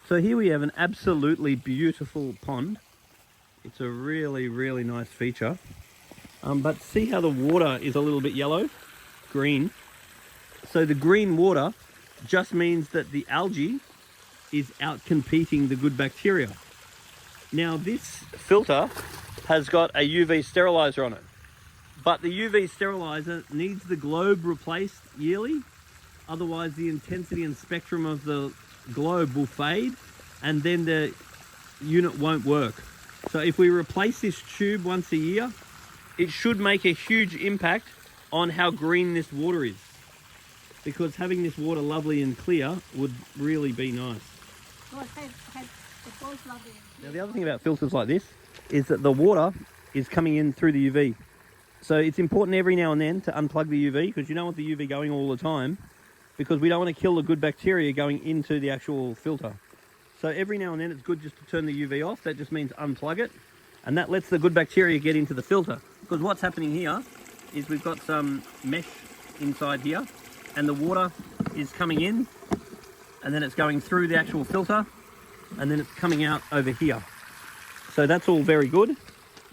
So here we have an absolutely beautiful pond. It's a really, really nice feature. But see how the water is a little bit yellow, green. So the green water just means that the algae is out competing the good bacteria. Now this filter has got a UV sterilizer on it, but the UV sterilizer needs the globe replaced yearly. Otherwise the intensity and spectrum of the globe will fade and then the unit won't work. So if we replace this tube once a year, it should make a huge impact on how green this water is, because having this water lovely and clear would really be nice. Now the other thing about filters like this is that the water is coming in through the UV. So it's important every now and then to unplug the UV, because you don't want the UV going all the time, because we don't want to kill the good bacteria going into the actual filter. So every now and then it's good just to turn the UV off. That just means unplug it, and that lets the good bacteria get into the filter. Because what's happening here is we've got some mesh inside here, and the water is coming in, and then it's going through the actual filter, and then it's coming out over here. So that's all very good.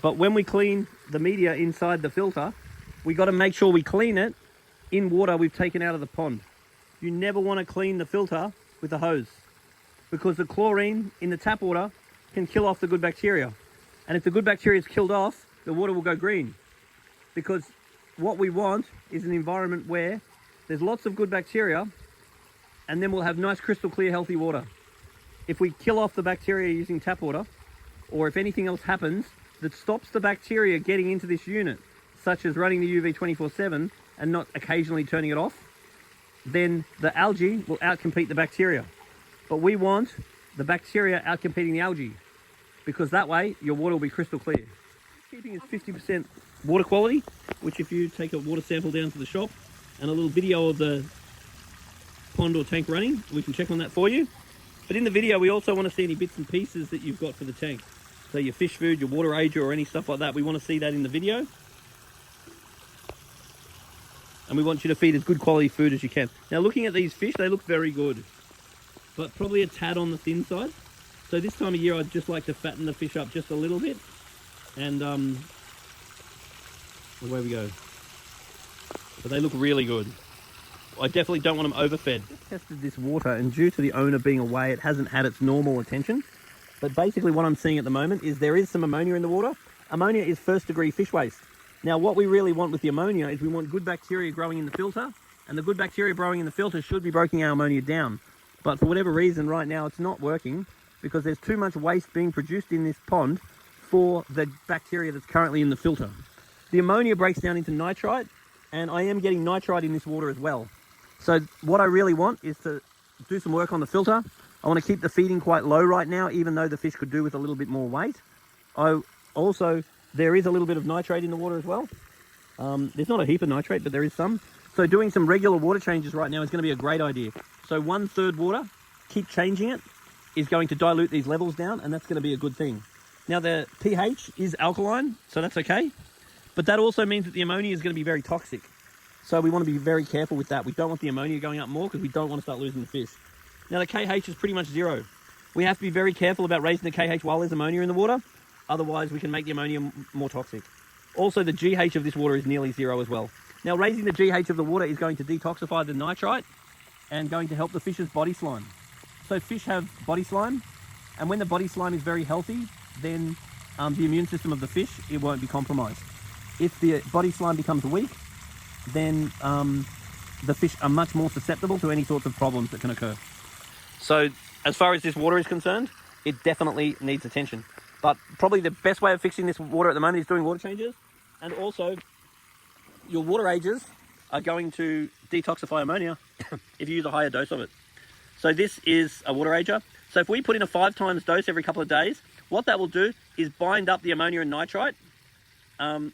But when we clean the media inside the filter, we got to make sure we clean it in water we've taken out of the pond. You never want to clean the filter with a hose, because the chlorine in the tap water can kill off the good bacteria. And if the good bacteria is killed off, the water will go green. Because what we want is an environment where there's lots of good bacteria, and then we'll have nice crystal clear healthy water. If we kill off the bacteria using tap water, or if anything else happens that stops the bacteria getting into this unit, such as running the UV 24/7 and not occasionally turning it off, then the algae will outcompete the bacteria. But we want the bacteria outcompeting the algae, because that way your water will be crystal clear. Keeping is 50% water quality, which if you take a water sample down to the shop and a little video of the pond or tank running, we can check on that for you. But in the video, we also want to see any bits and pieces that you've got for the tank. So your fish food, your water ager, or any stuff like that, we want to see that in the video. And we want you to feed as good quality food as you can. Now looking at these fish, they look very good, but probably a tad on the thin side. So this time of year, I'd just like to fatten the fish up just a little bit. And away we go. But they look really good. I definitely don't want them overfed. Just tested this water, and due to the owner being away, it hasn't had its normal attention. But basically what I'm seeing at the moment is there is some ammonia in the water. Ammonia is first degree fish waste. Now what we really want with the ammonia is we want good bacteria growing in the filter, and the good bacteria growing in the filter should be breaking our ammonia down. But for whatever reason right now it's not working, because there's too much waste being produced in this pond for the bacteria that's currently in the filter. The ammonia breaks down into nitrite, and I am getting nitrite in this water as well. So what I really want is to do some work on the filter. I want to keep the feeding quite low right now, even though the fish could do with a little bit more weight. There is a little bit of nitrate in the water as well. There's not a heap of nitrate, but there is some. So doing some regular water changes right now is going to be a great idea. So 1/3 water, keep changing it, is going to dilute these levels down, and that's going to be a good thing. Now the pH is alkaline, so that's okay. But that also means that the ammonia is going to be very toxic. So we want to be very careful with that. We don't want the ammonia going up more, because we don't want to start losing the fish. Now the KH is pretty much 0. We have to be very careful about raising the KH while there's ammonia in the water. Otherwise we can make the ammonia more toxic. Also the GH of this water is nearly 0 as well. Now raising the GH of the water is going to detoxify the nitrite and going to help the fish's body slime. So fish have body slime, and when the body slime is very healthy, then the immune system of the fish, it won't be compromised. If the body slime becomes weak, then the fish are much more susceptible to any sorts of problems that can occur. So as far as this water is concerned, it definitely needs attention. But probably the best way of fixing this water at the moment is doing water changes. And also, your water agers are going to detoxify ammonia if you use a higher dose of it. So this is a water ager. So if we put in a 5 times dose every couple of days, what that will do is bind up the ammonia and nitrite.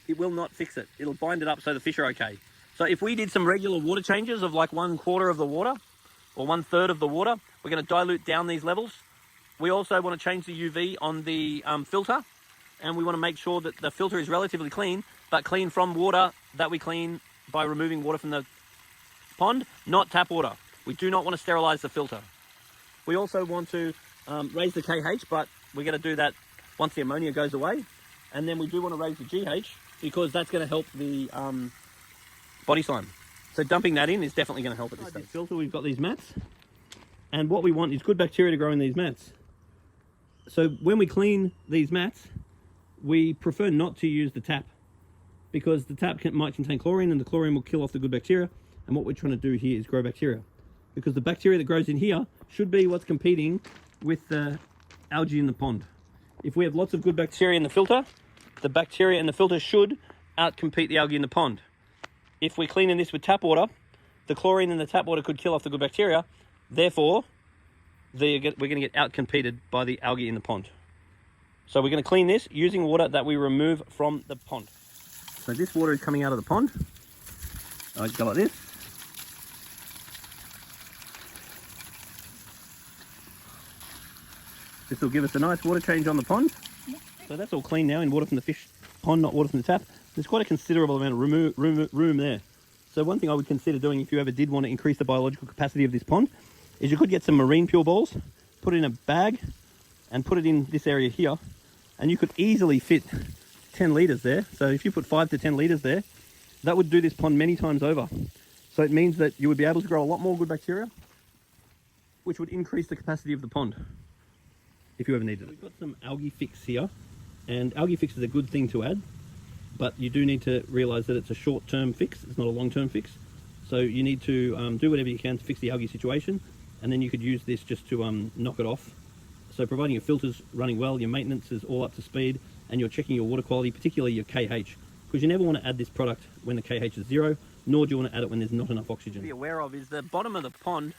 It will not fix it. It'll bind it up so the fish are okay. So if we did some regular water changes of like 1/4 of the water or 1/3 of the water, we're going to dilute down these levels. We also want to change the UV on the filter, and we want to make sure that the filter is relatively clean, but clean from water that we clean by removing water from the pond, not tap water. We do not want to sterilize the filter. We also want to raise the KH, but we're going to do that once the ammonia goes away. And then we do want to raise the GH because that's going to help the body slime. So dumping that in is definitely going to help at this stage. Filter, we've got these mats. And what we want is good bacteria to grow in these mats. So when we clean these mats, we prefer not to use the tap because the tap might contain chlorine and the chlorine will kill off the good bacteria. And what we're trying to do here is grow bacteria because the bacteria that grows in here should be what's competing with the algae in the pond. If we have lots of good bacteria in the bacteria in the filter should outcompete the algae in the pond. If we're cleaning this with tap water, the chlorine in the tap water could kill off the good bacteria. Therefore, we're going to get outcompeted by the algae in the pond. So we're going to clean this using water that we remove from the pond. So this water is coming out of the pond. I go like this. This will give us a nice water change on the pond. So that's all clean now in water from the fish pond, not water from the tap. There's quite a considerable amount of room there. So one thing I would consider doing if you ever did want to increase the biological capacity of this pond is you could get some marine pure balls, put it in a bag and put it in this area here. And you could easily fit 10 litres there. So if you put 5 to 10 litres there, that would do this pond many times over. So it means that you would be able to grow a lot more good bacteria, which would increase the capacity of the pond if you ever needed it. We've got some algae fix here, and algae fix is a good thing to add, but you do need to realise that it's a short-term fix, it's not a long-term fix. So you need to do whatever you can to fix the algae situation, and then you could use this just to knock it off. So providing your filter's running well, your maintenance is all up to speed, and you're checking your water quality, particularly your KH, because you never want to add this product when the KH is 0, nor do you want to add it when there's not enough oxygen. To be aware of is the bottom of the pond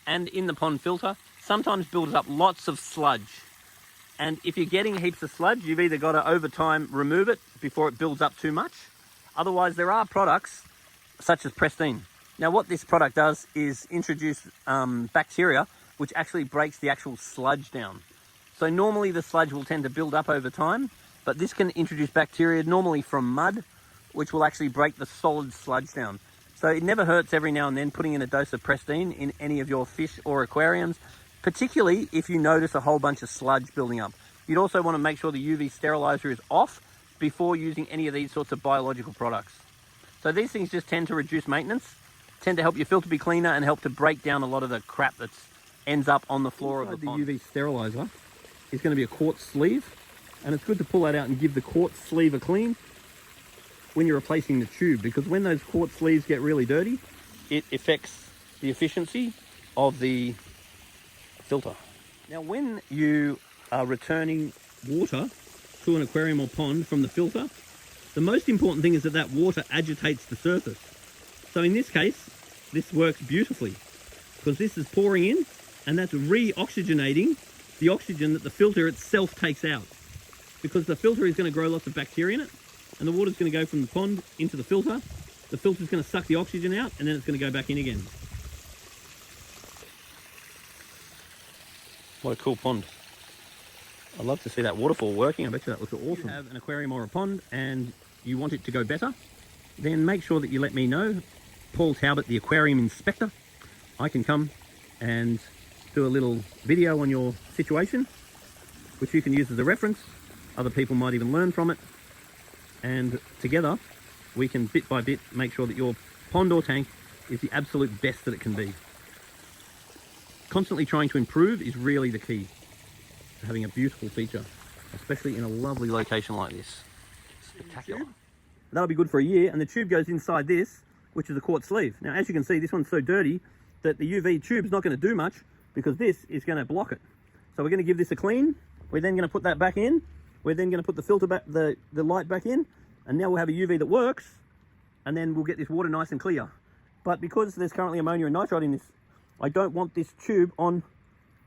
and in the pond filter sometimes builds up lots of sludge. And if you're getting heaps of sludge, you've either got to over time remove it before it builds up too much. Otherwise, there are products such as Pristine. Now what this product does is introduce bacteria which actually breaks the actual sludge down. So normally the sludge will tend to build up over time, but this can introduce bacteria normally from mud, which will actually break the solid sludge down. So it never hurts every now and then putting in a dose of Pristine in any of your fish or aquariums, particularly if you notice a whole bunch of sludge building up. You'd also want to make sure the UV sterilizer is off before using any of these sorts of biological products. So these things just tend to reduce maintenance, tend to help your filter be cleaner and help to break down a lot of the crap that ends up on the floor of the pond. The UV sterilizer is going to be a quartz sleeve, and it's good to pull that out and give the quartz sleeve a clean when you're replacing the tube, because when those quartz sleeves get really dirty, it affects the efficiency of the filter. Now when you are returning water to an aquarium or pond from the filter, the most important thing is that that water agitates the surface. So in this case, this works beautifully because this is pouring in and that's re-oxygenating the oxygen that the filter itself takes out, because the filter is going to grow lots of bacteria in it and the water is going to go from the pond into the filter. The filter is going to suck the oxygen out and then it's going to go back in again. What a cool pond. I'd love to see that waterfall working. I bet you that looks awesome. If you have an aquarium or a pond and you want it to go better, then make sure that you let me know. Paul Talbot, the aquarium inspector. I can come and do a little video on your situation, which you can use as a reference. Other people might even learn from it. And together, we can bit by bit make sure that your pond or tank is the absolute best that it can be. Constantly trying to improve is really the key to having a beautiful feature, especially in a lovely location like this. Spectacular. That'll be good for a year, and the tube goes inside this, which is a quartz sleeve. Now, as you can see, this one's so dirty that the UV tube's not going to do much because this is going to block it. So we're going to give this a clean. We're then going to put that back in. We're then going to put the filter back, the light back in, and now we'll have a UV that works, and then we'll get this water nice and clear. But because there's currently ammonia and nitrite in this, I don't want this tube on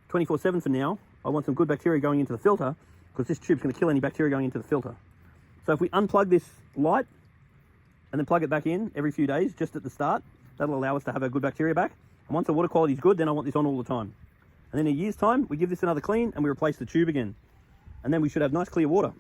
24/7 for now. I want some good bacteria going into the filter because this tube's going to kill any bacteria going into the filter. So if we unplug this light and then plug it back in every few days, just at the start, that'll allow us to have our good bacteria back. And once the water quality is good, then I want this on all the time. And then in a year's time, we give this another clean and we replace the tube again. And then we should have nice clear water.